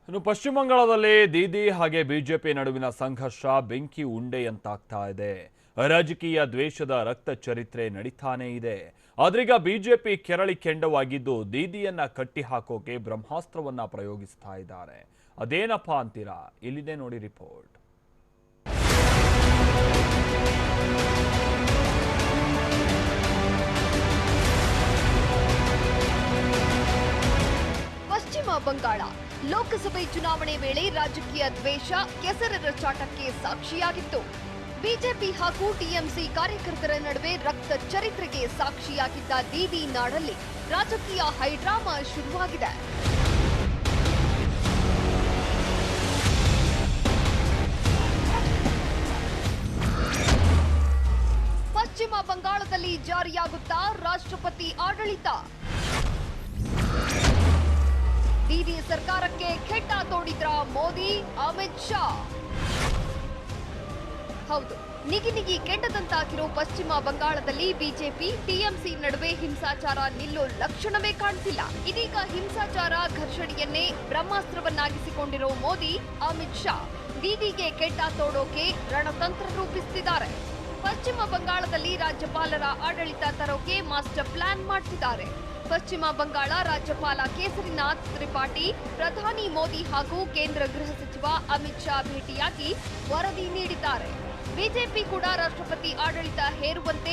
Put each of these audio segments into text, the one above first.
ಇನ್ನು ಪಶ್ಚಿಮ ಬಂಗಾಳದಲ್ಲಿ ದೀದಿ ಹಾಗೆ ಬಿಜೆಪಿ ನಡುವಿನ ಸಂಘರ್ಷ ಬೆಂಕಿ ಉಂಡೆಯಂತಾಗ್ತಾ ಇದೆ. ರಾಜಕೀಯ ದ್ವೇಷದ ರಕ್ತ ಚರಿತ್ರೆ ನಡೀತಾನೇ ಇದೆ. ಆದ್ರೀಗ ಬಿಜೆಪಿ ಕೆರಳಿ ಕೆಂಡವಾಗಿದ್ದು ದೀದಿಯನ್ನ ಕಟ್ಟಿ ಹಾಕೋಕೆ ಬ್ರಹ್ಮಾಸ್ತ್ರವನ್ನ ಪ್ರಯೋಗಿಸ್ತಾ ಇದ್ದಾರೆ. ಅದೇನಪ್ಪಾ ಅಂತೀರಾ? ಇಲ್ಲಿದೆ ನೋಡಿ ರಿಪೋರ್ಟ್. ಪಶ್ಚಿಮ ಬಂಗಾಳ ಲೋಕಸಭೆ ಚುನಾವಣೆ ವೇಳೆ ರಾಜಕೀಯ ದ್ವೇಷ ಕೆಸರರ ಚಾಟಕ್ಕೆ ಸಾಕ್ಷಿಯಾಗಿತ್ತು. ಬಿಜೆಪಿ ಹಾಗೂ ಟಿಎಂಸಿ ಕಾರ್ಯಕರ್ತರ ನಡುವೆ ರಕ್ತ ಚರಿತ್ರೆಗೆ ಸಾಕ್ಷಿಯಾಗಿದ್ದ ದೀದಿ ನಾಡಲ್ಲಿ ರಾಜಕೀಯ ಹೈಡ್ರಾಮಾ ಶುರುವಾಗಿದೆ. ಪಶ್ಚಿಮ ಬಂಗಾಳದಲ್ಲಿ ಜಾರಿಯಾಗುತ್ತಾ ರಾಷ್ಟ್ರಪತಿ ಆಡಳಿತ. ದೀದಿ ಸರ್ಕಾರಕ್ಕೆ ಖೆಡ್ಡ ತೋಡಿದ್ರ ಮೋದಿ, ಅಮಿತ್ ಶಾ. ಹೌದು, ನಿಗಿ ಕೆಡ್ಡದಂತಾಗಿರೋ ಪಶ್ಚಿಮ ಬಂಗಾಳದಲ್ಲಿ ಬಿಜೆಪಿ ಟಿಎಂಸಿ ನಡುವೆ ಹಿಂಸಾಚಾರ ನಿಲ್ಲೋ ಲಕ್ಷಣವೇ ಕಾಣ್ತಿಲ್ಲ. ಇದೀಗ ಹಿಂಸಾಚಾರ ಘರ್ಷಣೆಯನ್ನೇ ಬ್ರಹ್ಮಾಸ್ತ್ರವನ್ನಾಗಿಸಿಕೊಂಡಿರೋ ಮೋದಿ, ಅಮಿತ್ ಶಾ ದೀದಿಗೆ ಕೆಡ್ಡ ತೋಡೋಕೆ ರಣತಂತ್ರ ರೂಪಿಸುತ್ತಿದ್ದಾರೆ. ಪಶ್ಚಿಮ ಬಂಗಾಳದಲ್ಲಿ ರಾಜ್ಯಪಾಲರ ಆಡಳಿತ ತರೋಕೆ ಮಾಸ್ಟರ್ ಪ್ಲಾನ್ ಮಾಡ್ತಿದ್ದಾರೆ. ಪಶ್ಚಿಮ ಬಂಗಾಳ ರಾಜ್ಯಪಾಲ ಕೇಸರಿನಾಥ್ ತ್ರಿಪಾಠಿ ಪ್ರಧಾನಿ ಮೋದಿ ಹಾಗೂ ಕೇಂದ್ರ ಗೃಹ ಸಚಿವ ಅಮಿತ್ ಶಾ ಭೇಟಿಯಾಗಿ ವರದಿ ನೀಡಿದ್ದಾರೆ. ಬಿಜೆಪಿ ಕೂಡ ರಾಷ್ಟ್ರಪತಿ ಆಡಳಿತ ಹೇರುವಂತೆ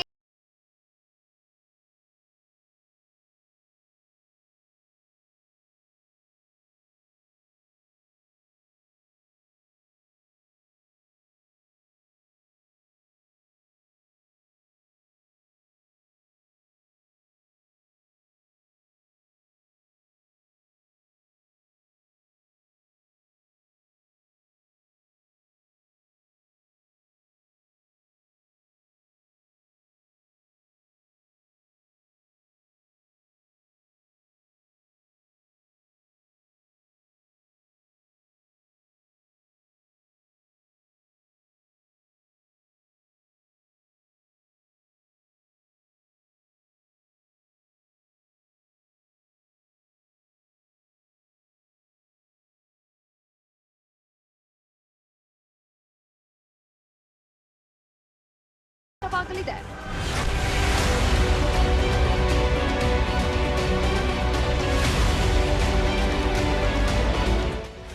ವಾಗಲಿದೆ.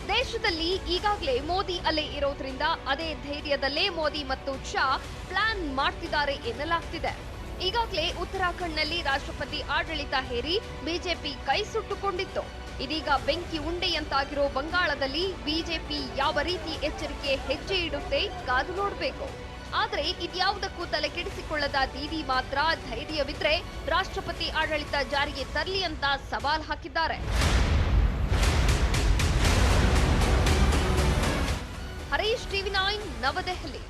ದೇಶದಲ್ಲಿ ಈಗಾಗಲೇ ಮೋದಿ ಅಲೆ ಇರೋದ್ರಿಂದ ಅದೇ ಧೈರ್ಯದಲ್ಲೇ ಮೋದಿ ಮತ್ತು ಶಾ ಪ್ಲಾನ್ ಮಾಡ್ತಿದ್ದಾರೆ ಎನ್ನಲಾಗ್ತಿದೆ. ಈಗಾಗಲೇ ಉತ್ತರಾಖಂಡ್ನಲ್ಲಿ ರಾಷ್ಟ್ರಪತಿ ಆಡಳಿತ ಹೇರಿ ಬಿಜೆಪಿ ಕೈ ಸುಟ್ಟುಕೊಂಡಿತ್ತು. ಇದೀಗ ಬೆಂಕಿ ಉಂಡೆಯಂತಾಗಿರೋ ಬಂಗಾಳದಲ್ಲಿ ಬಿಜೆಪಿ ಯಾವ ರೀತಿ ಎಚ್ಚರಿಕೆ ಹೆಜ್ಜೆ ಇಡುತ್ತೆ ಕಾದು ನೋಡಬೇಕು. ಆದರೆ ಇದ್ಯಾವುದಕ್ಕೂ ತಲೆ ಕೆಡಿಸಿಕೊಳ್ಳದ ದೀದಿ ಮಾತ್ರ ಧೈರ್ಯವಿದ್ರೆ ರಾಷ್ಟ್ರಪತಿ ಆಡಳಿತ ಜಾರಿಗೆ ತರಲಿ ಅಂತ ಸವಾಲ್ ಹಾಕಿದ್ದಾರೆ. ಹರೀಶ್, ಟಿವಿ9 ನವದೆಹಲಿ.